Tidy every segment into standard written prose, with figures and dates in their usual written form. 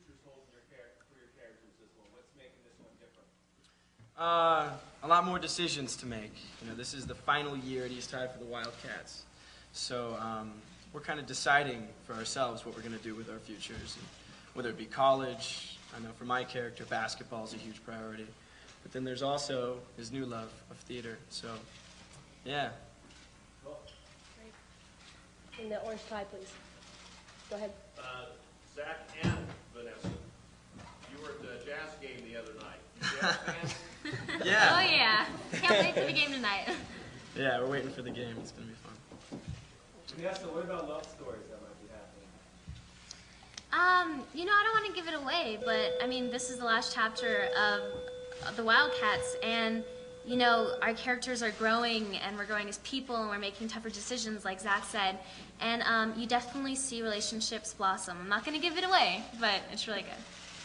futures hold in for your characters this one? What's making this one different? A lot more decisions to make. You know, this is the final year at East High for the Wildcats. So we're kind of deciding for ourselves what we're going to do with our futures, and whether it be college. I know for my character, basketball is a huge priority. But then there's also his new love of theater. So, yeah. Cool. In the orange tie, please. Go ahead. Zach and Vanessa, you were at the Jazz game the other night. You Jazz fans? Yeah. Oh yeah. Can't wait for the game tonight. Yeah, we're waiting for the game. It's going to be fun. Vanessa, what about love stories that might be happening? You know, I don't want to give it away, but I mean, this is the last chapter of the Wildcats, and you know, our characters are growing, and we're growing as people, and we're making tougher decisions, like Zach said, and you definitely see relationships blossom. I'm not going to give it away, but it's really good.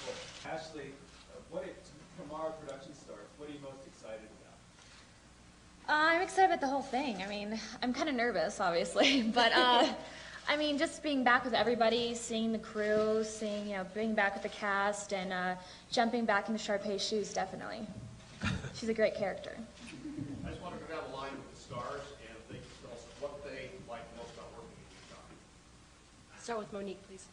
Cool. Ashley, tomorrow production starts. What are you most excited about? I'm excited about the whole thing. I mean, I'm kind of nervous, obviously, but I mean, just being back with everybody, seeing the crew, being back with the cast, and jumping back into Sharpay's shoes, definitely. She's a great character. I just want to go down the line with the stars and they tell us what they like most about working with you, John. Start with Monique, please.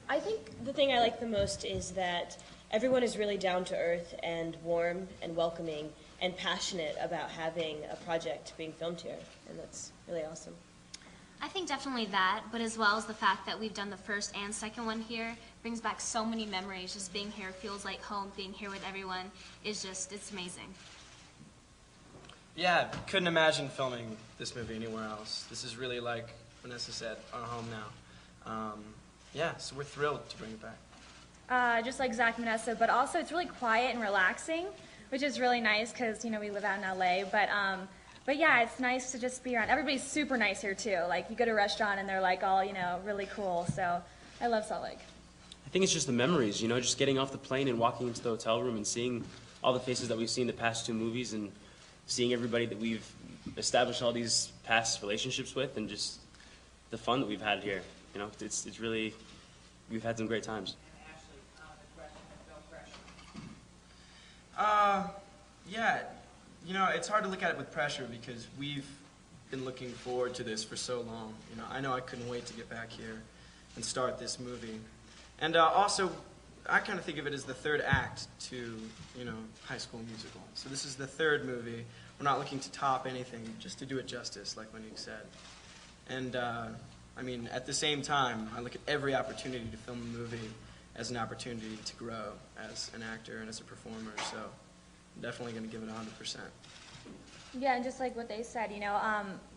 I think the thing I like the most is that everyone is really down to earth and warm and welcoming and passionate about having a project being filmed here, and that's really awesome. I think definitely that, but as well as the fact that we've done the first and second one here brings back so many memories. Just being here feels like home. Being here with everyone is just, it's amazing. Yeah, couldn't imagine filming this movie anywhere else. This is really, like Vanessa said, our home now. Yeah, so we're thrilled to bring it back. Just like Zach and Vanessa, but also it's really quiet and relaxing, which is really nice because, you know, we live out in LA, but yeah, it's nice to just be around. Everybody's super nice here too. Like, you go to a restaurant and they're like all, you know, really cool. So I love Salt Lake. I think it's just the memories, you know, just getting off the plane and walking into the hotel room and seeing all the faces that we've seen the past two movies and seeing everybody that we've established all these past relationships with, and just the fun that we've had here. You know, it's really, we've had some great times. Yeah, you know, it's hard to look at it with pressure because we've been looking forward to this for so long. You know, I know I couldn't wait to get back here and start this movie. And also, I kind of think of it as the third act to, you know, High School Musical. So this is the third movie. We're not looking to top anything, just to do it justice, like Monique said. And, I mean, at the same time, I look at every opportunity to film a movie as an opportunity to grow as an actor and as a performer. So I'm definitely going to give it 100%. Yeah, and just like what they said, you know,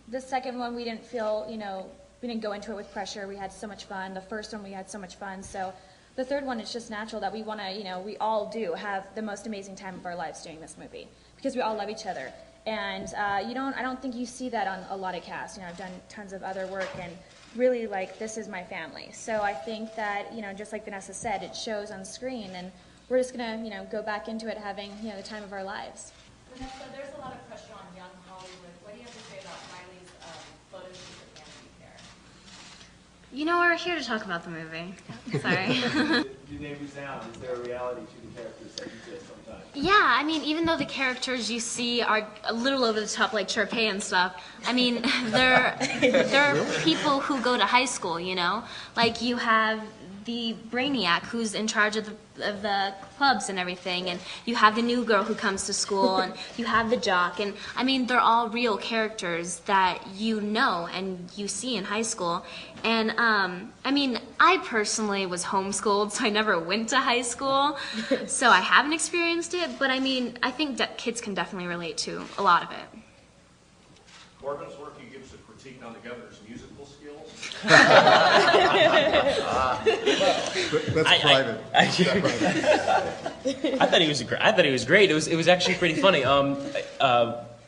the second one we didn't feel, you know, we didn't go into it with pressure. We had so much fun. The first one we had so much fun. So the third one, it's just natural that we want to, you know, we all do have the most amazing time of our lives doing this movie because we all love each other. And I don't think you see that on a lot of casts. You know, I've done tons of other work, and really, like, this is my family. So I think that, you know, just like Vanessa said, it shows on screen, and we're just gonna, you know, go back into it having, you know, the time of our lives. Vanessa, there's a lot of pressure on young Hollywood. What do you have to say about Miley's photo shoot with Vanity Fair? You know, we're here to talk about the movie. Sorry. You name it down. Is there a reality to the characters that exist sometimes? Yeah, I mean, even though the characters you see are a little over the top, like Sharpay and stuff, I mean, they're people who go to high school, you know? Like, you have the brainiac who's in charge of the clubs and everything, and you have the new girl who comes to school, and you have the jock, and I mean, they're all real characters that you know and you see in high school. And I mean, I personally was homeschooled, so I never went to high school, so I haven't experienced it, but I mean, I think that kids can definitely relate to a lot of it. Corbin's work, he gives a critique on the governor's musical skills. That's private. I thought he was great. It was actually pretty funny.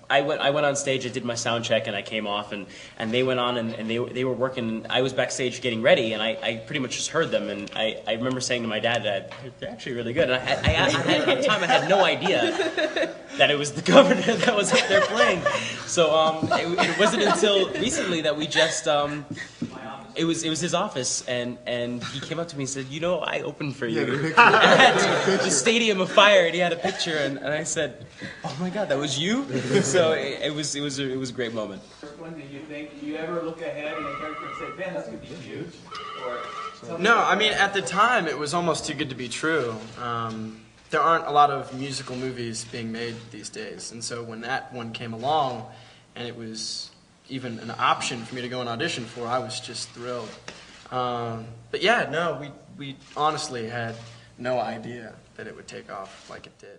I went on stage, I did my sound check, and I came off, and they went on, and they were working. I was backstage getting ready, and I pretty much just heard them, and I remember saying to my dad, they're actually really good. And at the time, I had no idea that it was the governor that was up there playing. So it wasn't until recently that we just... My office it was his office, and he came up to me and said, I opened for Yeah, the you picture. at the Stadium of Fire, and he had a picture, and I said, oh my God, that was you? So it was a great moment. First one, do you ever look ahead in a character and say, man, that's going to be huge? Or something No, like I mean, that? at the time, it was almost too good to be true. There aren't a lot of musical movies being made these days, and so when that one came along, and it was even an option for me to go and audition for, I was just thrilled. But yeah, no, we honestly had no idea that it would take off like it did.